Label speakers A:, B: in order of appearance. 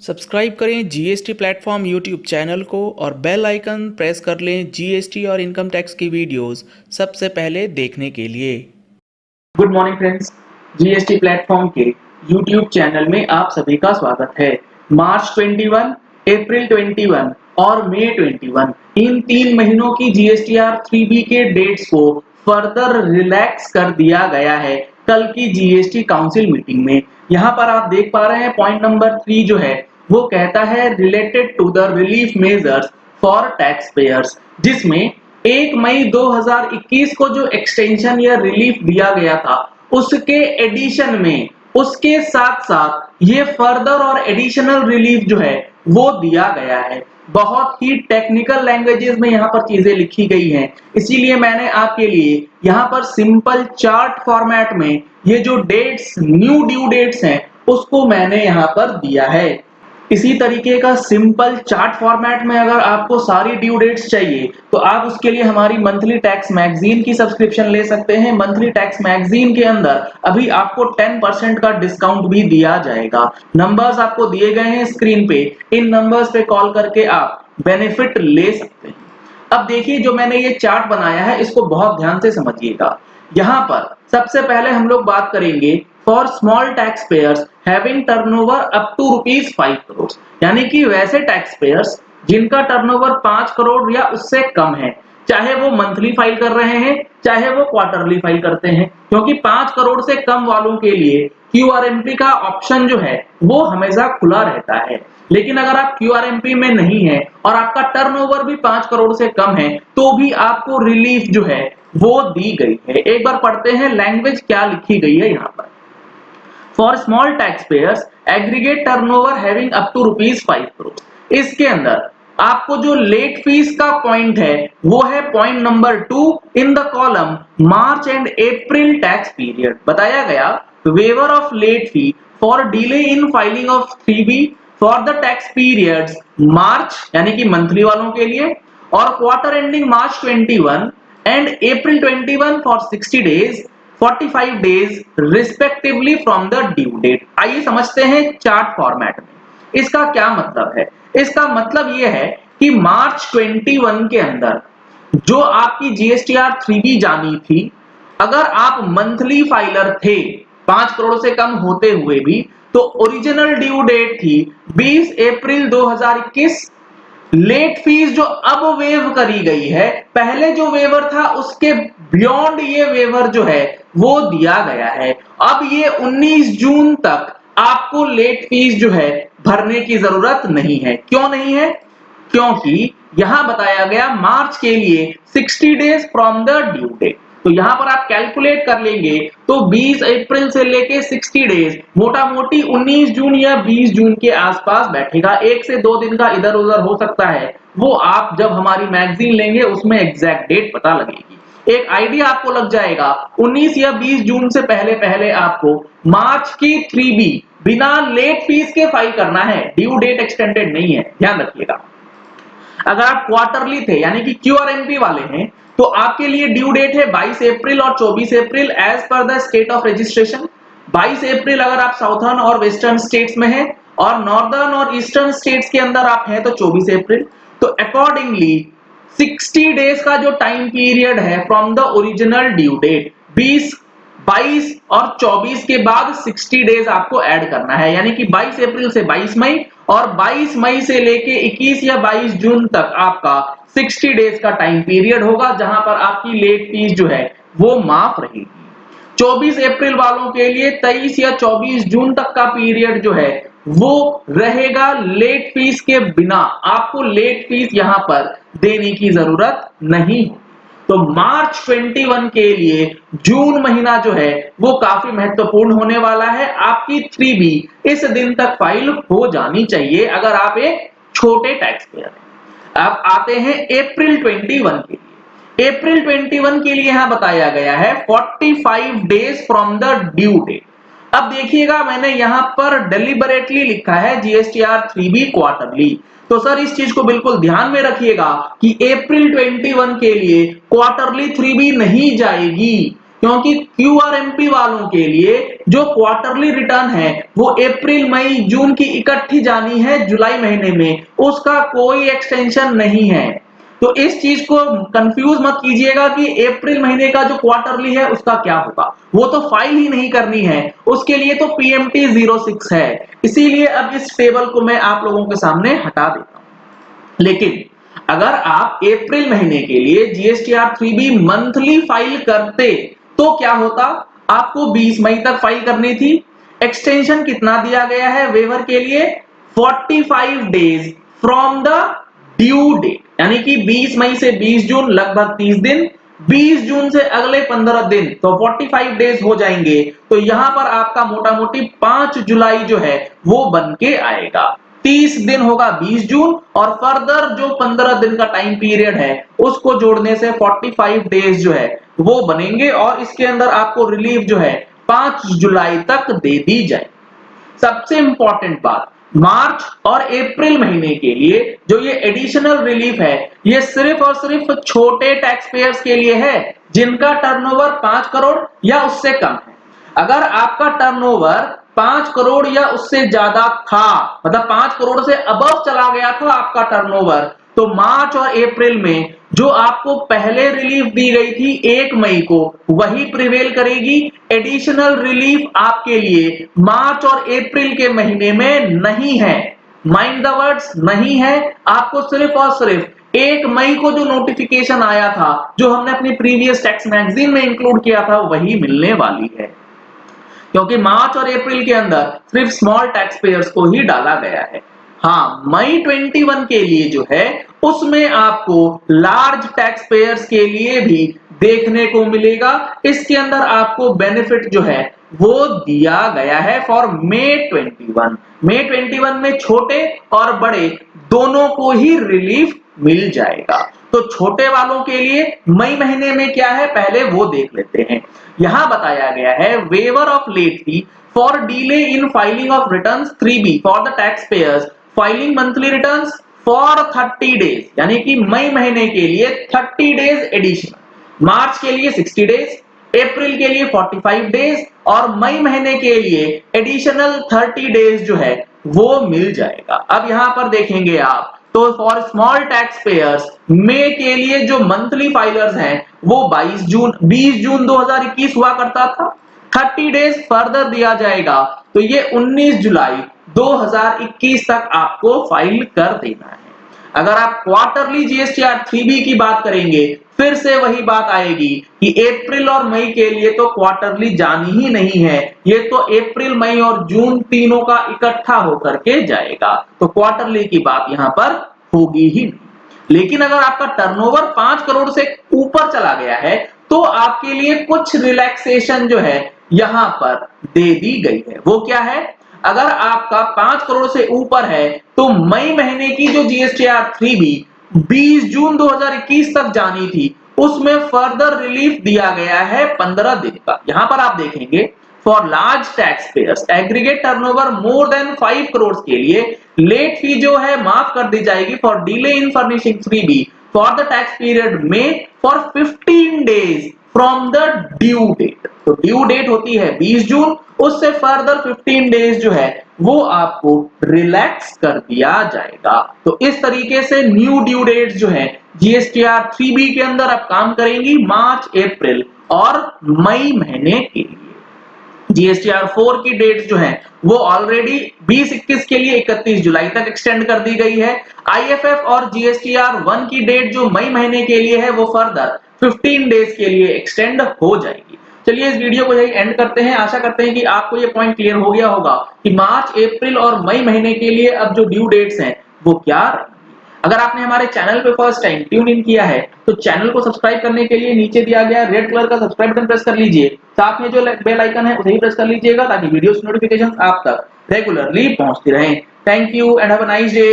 A: Subscribe करें GST platform YouTube channel को और बेल आइकन प्रेस कर लें जीएसटी और इनकम टैक्स की वीडियोस सबसे पहले देखने के लिए।
B: Good morning friends, GST platform के यूट्यूब चैनल में आप सभी का स्वागत है। मार्च 21, अप्रैल 21 और मई 21 इन 3 महीनों की जीएसटीआर 3B के डेट्स को फर्दर रिलैक्स कर दिया गया है कल की जीएसटी काउंसिल मीटिंग में। यहाँ पर आप देख पा रहे हैं पॉइंट नंबर 3 जो है वो कहता है related to the relief measures for taxpayers, जिसमें 1 मई 2021 को जो एक्सटेंशन या रिलीफ दिया गया था उसके एडिशन में उसके साथ साथ ये फर्दर और एडिशनल रिलीफ जो है वो दिया गया है। बहुत ही टेक्निकल लैंग्वेजेस में यहाँ पर चीजें लिखी गई हैं, इसीलिए मैंने आपके लिए यहाँ पर सिंपल चार्ट फॉर्मेट में ये जो डेट्स न्यू ड्यू डेट्स हैं उसको मैंने यहाँ पर दिया है। इसी तरीके का सिंपल चार्ट फॉर्मेट में अगर आपको सारी ड्यू डेट्स चाहिए तो आप उसके लिए हमारी मंथली टैक्स मैगजीन की सब्सक्रिप्शन ले सकते हैं। मंथली टैक्स मैगजीन के अंदर अभी आपको 10% का डिस्काउंट भी दिया जाएगा। नंबर्स आपको दिए गए हैं स्क्रीन पे, इन नंबर्स पे कॉल करके आप बेनिफिट ले सकते हैं। अब देखिए, जो मैंने ये चार्ट बनाया है इसको बहुत ध्यान से समझिएगा। यहाँ पर सबसे पहले हम लोग बात करेंगे for small taxpayers having turnover up to ₹5 crore, यानी कि वैसे टैक्स पेयर्स जिनका टर्नओवर 5 करोड़ या उससे कम है, चाहे वो मंथली फाइल कर रहे हैं चाहे वो क्वार्टरली फाइल करते हैं, क्योंकि 5 करोड़ से कम वालों के लिए QRMP का ऑप्शन जो है वो हमेशा खुला रहता है। लेकिन अगर आप QRMP में नहीं है और आपका टर्नओवर भी 5 करोड़ से कम है तो भी आपको रिलीफ जो है वो दी गई है। एक बार पढ़ते हैं लैंग्वेज क्या लिखी गई है यहाँ पर। For small taxpayers aggregate turnover having up to ₹5 crore, इसके अंदर आपको जो लेट फीस का पॉइंट है वो है point number 2 in the column March and April tax period. बताया गया waiver of late fee for delay in filing of 3B for the tax periods March यानी कि मंथली वालों के लिए और quarter ending March 21 and April 21 for 60 days 45 days respectively from the due date. आइए समझते हैं चार्ट फॉर्मेट में इसका क्या मतलब है। इसका मतलब यह है कि मार्च 21 के अंदर जो आपकी जीएसटीआर 3B जानी थी, अगर आप मंथली फाइलर थे 5 करोड़ से कम होते हुए भी, तो ओरिजिनल ड्यू डेट थी 20 अप्रैल 2021। लेट फीस जो अब वेव करी गई है, पहले जो वेवर था उसके बियॉन्ड ये वेवर जो है वो दिया गया है। अब ये 19 जून तक आपको लेट फीस जो है भरने की जरूरत नहीं है। क्यों नहीं है? क्योंकि यहां बताया गया मार्च के लिए 60 days from the due date. तो यहां पर आप कैलकुलेट कर लेंगे तो 20 अप्रैल से लेके 60 डेज मोटा मोटी 19 जून या 20 जून के आसपास बैठेगा। 1 से 2 दिन का इधर उधर हो सकता है, वो आप जब हमारी मैगजीन लेंगे उसमें एग्जैक्ट डेट पता लगेगी। एक आइडिया आपको लग जाएगा। 19 या 20 जून से पहले पहले आपको मार्च की 3B बिना लेट फीस के फाइल करना है। ड्यू डेट एक्सटेंडेड नहीं है, ध्यान रखिएगा। अगर आप क्वार्टरली थे यानी कि QRMP वाले हैं तो आपके लिए ड्यू डेट है 22 अप्रैल और 24 अप्रैल as per the state of registration. 22 अप्रैल अगर आप साउथर्न और वेस्टर्न स्टेट्स में हैं और नॉर्दर्न और ईस्टर्न स्टेट्स के अंदर आप हैं तो 24 अप्रैल। तो अकॉर्डिंगली 60 डेज का जो टाइम पीरियड है from the original due date 20, 22 और 24 के बाद 60 डेज आपको ऐड करना है, यानी कि 22 अप्रैल से 22 मई और 22 मई से लेके 21 या 22 जून तक आपका 60 डेज का टाइम पीरियड होगा जहां पर आपकी लेट फीस जो है वो माफ रहेगी। 24 अप्रैल वालों के लिए 23 या 24 जून तक का पीरियड जो है वो रहेगा लेट फीस के बिना। आपको लेट फीस यहां पर देने की जरूरत नहीं। तो मार्च 21 के लिए जून महीना जो है वो काफी महत्वपूर्ण होने वाला है। आपकी 3B इस दिन तक फाइल हो जानी चाहिए अगर आप एक छोटे टैक्स पेयर हैं। अब आते हैं अप्रैल 21 के लिए। अप्रैल 21 के लिए यहां बताया गया है 45 days from the due date. अब देखिएगा, मैंने यहां पर डेलिबरेटली लिखा है जीएसटीआर 3B क्वार्टरली। तो सर इस चीज को बिल्कुल ध्यान में रखिएगा कि अप्रैल 21 के लिए क्वार्टरली 3B नहीं जाएगी, क्योंकि QRMP वालों के लिए जो क्वार्टरली रिटर्न है वो अप्रैल मई जून की इकट्ठी जानी है जुलाई महीने में, उसका कोई एक्सटेंशन नहीं है। तो इस चीज को कंफ्यूज मत कीजिएगा कि अप्रैल महीने का जो क्वार्टरली है उसका क्या होगा, वो तो फाइल ही नहीं करनी है, उसके लिए तो पीएमटी 06 है। इसीलिए अब इस टेबल को मैं आप लोगों के सामने हटा देता हूं। लेकिन अगर आप अप्रैल महीने के लिए जीएसटीआर 3B मंथली फाइल करते तो क्या होता, आपको 20 मई तक फाइल करनी थी। एक्सटेंशन कितना दिया गया है वेवर के लिए, 45 days from the due date, यानी कि 20 मई से 20 जून लगभग 30 दिन, 20 जून से अगले 15 दिन, तो 45 डेज हो जाएंगे। तो यहां पर आपका मोटा मोटी 5 जुलाई जो है वो बन के आएगा। 30 दिन होगा 20 जून और फर्दर जो 15 दिन का टाइम पीरियड है उसको जोड़ने से 45 डेज जो है वो बनेंगे और इसके अंदर आपको रिलीफ जो है 5 जुलाई तक दे दी जाए। सबसे इंपॉर्टेंट बात, मार्च और अप्रैल महीने के लिए जो ये एडिशनल रिलीफ है ये सिर्फ और सिर्फ छोटे टैक्स पेयर्स के लिए है जिनका टर्नओवर 5 करोड़ या उससे कम है। अगर आपका टर्नओवर 5 करोड़ या उससे ज्यादा था, मतलब 5 करोड़ से अबव चला गया था आपका टर्नओवर, तो मार्च और अप्रैल में जो आपको पहले रिलीफ दी गई थी 1 मई को वही प्रिवेल करेगी। एडिशनल रिलीफ आपके लिए मार्च और अप्रैल के महीने में नहीं है, माइंड द वर्ड्स, नहीं है। आपको सिर्फ और सिर्फ 1 मई को जो नोटिफिकेशन आया था जो हमने अपनी प्रीवियस टैक्स मैगजीन में इंक्लूड किया था वही मिलने वाली है, क्योंकि मार्च और अप्रैल के अंदर सिर्फ स्मॉल टैक्स पेयर्स को ही डाला गया है। हाँ, मई 21 के लिए जो है उसमें आपको लार्ज टैक्स पेयर्स के लिए भी देखने को मिलेगा। इसके अंदर आपको बेनिफिट जो है वो दिया गया है फॉर मई 21। मई 21 में छोटे और बड़े दोनों को ही रिलीफ मिल जाएगा। तो छोटे वालों के लिए मई महीने में क्या है पहले वो देख लेते हैं। यहां बताया गया है waiver of late fee for delay in filing of returns 3B for the tax payers filing monthly returns for 30 days, यानी कि मई महीने के लिए 30 डेज एडिशनल, मार्च के लिए 60 डेज, अप्रैल के लिए 45 डेज और मई महीने के लिए एडिशनल 30 डेज जो है वो मिल जाएगा। अब यहां पर देखेंगे आप तो फॉर स्मॉल टैक्स पेयर्स मई के लिए जो मंथली फाइलर्स हैं वो 20 जून 2021 हुआ करता था, 30 डेज फर्दर दिया जाएगा तो ये 19 जुलाई 2021 तक आपको फाइल कर देना है। अगर आप क्वार्टरली जीएसटीआर 3B की बात करेंगे फिर से वही बात आएगी कि अप्रैल और मई के लिए तो क्वार्टरली जानी ही नहीं है, ये तो अप्रैल मई और जून तीनों का इकट्ठा होकर के जाएगा, तो क्वार्टरली की बात यहां पर होगी ही नहीं। लेकिन अगर आपका टर्नओवर 5 करोड़ से ऊपर चला गया है तो आपके लिए कुछ रिलैक्सेशन जो है यहां पर दे दी गई है। वो क्या है, अगर आपका 5 करोड़ से ऊपर है तो मई महीने की जो जीएसटीआर 3B 20 जून 2021 तक जानी थी उसमें फर्दर रिलीफ दिया गया है 15 दिन का। यहां पर आप देखेंगे for large tax payers aggregate turnover more than 5 crore के लिए लेट फी जो है माफ कर दी जाएगी for delay in furnishing 3B for the tax period में for 15 days from the due date. तो ड्यू डेट होती है 20 जून, उससे फर्दर 15 डेज जो है वो आपको रिलैक्स कर दिया जाएगा। तो इस तरीके से न्यू ड्यू डेट्स जो है जीएसटीआर 3B के अंदर अब काम करेंगी मार्च अप्रैल और मई महीने के लिए। जीएसटीआर 4 की डेट जो है वो ऑलरेडी 2021 के लिए 31 जुलाई तक एक्सटेंड कर दी गई है। आईएफएफ और जीएसटीआर 1 की डेट जो मई महीने के लिए है वो फर्दर 15 डेज के लिए एक्सटेंड हो जाएगी। चलिए इस वीडियो को यही एंड करते हैं। आशा करते हैं कि आपको ये पॉइंट क्लियर हो गया होगा कि मार्च अप्रैल और मई महीने के लिए अब जो ड्यू डेट्स हैं वो क्या रहेंगी। अगर आपने हमारे चैनल पे फर्स्ट टाइम ट्यून इन किया है तो चैनल को सब्सक्राइब करने के लिए नीचे दिया गया रेड कलर का सब्सक्राइब बटन प्रेस कर लीजिए, साथ में जो बेल आइकन है उसे भी प्रेस कर लीजिएगा ताकि वीडियोस नोटिफिकेशंस आप तक रेगुलरली पहुंचती रहें। Thank you and have a nice day.